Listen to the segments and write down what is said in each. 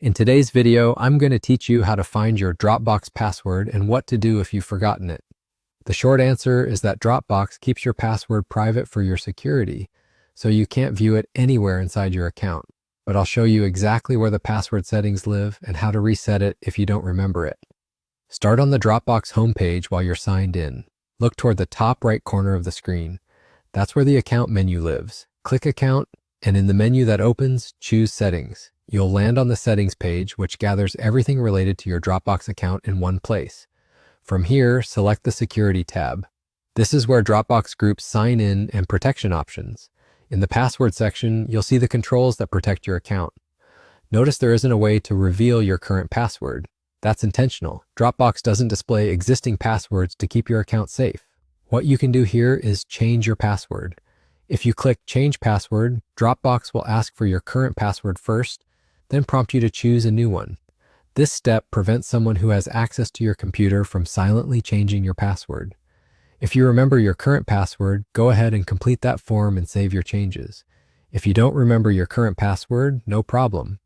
In today's video, I'm going to teach you how to find your Dropbox password and what to do if you've forgotten it. The short answer is that Dropbox keeps your password private for your security, so you can't view it anywhere inside your account. But I'll show you exactly where the password settings live and how to reset it if you don't remember it. Start on the Dropbox homepage while you're signed in. Look toward the top right corner of the screen. That's where the account menu lives. Click Account, and in the menu that opens, choose Settings. You'll land on the Settings page, which gathers everything related to your Dropbox account in one place. From here, select the Security tab. This is where Dropbox groups sign in and protection options. In the Password section, you'll see the controls that protect your account. Notice there isn't a way to reveal your current password. That's intentional. Dropbox doesn't display existing passwords to keep your account safe. What you can do here is change your password. If you click Change Password, Dropbox will ask for your current password first, then prompt you to choose a new one. This step prevents someone who has access to your computer from silently changing your password. If you remember your current password, go ahead and complete that form and save your changes. If you don't remember your current password, no problem.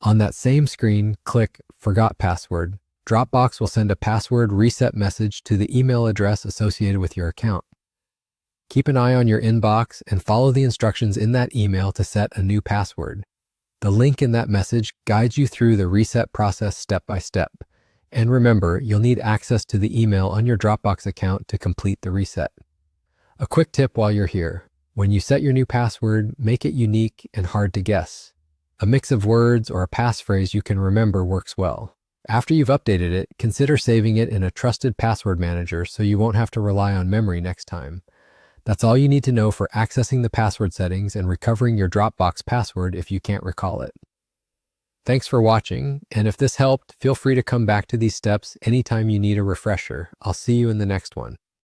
On that same screen, click Forgot Password. Dropbox will send a password reset message to the email address associated with your account. Keep an eye on your inbox and follow the instructions in that email to set a new password. The link in that message guides you through the reset process step by step. And remember, you'll need access to the email on your Dropbox account to complete the reset. A quick tip while you're here. When you set your new password, make it unique and hard to guess. A mix of words or a passphrase you can remember works well. After you've updated it, consider saving it in a trusted password manager so you won't have to rely on memory next time. That's all you need to know for accessing the password settings and recovering your Dropbox password if you can't recall it. Thanks for watching, and if this helped, feel free to come back to these steps anytime you need a refresher. I'll see you in the next one.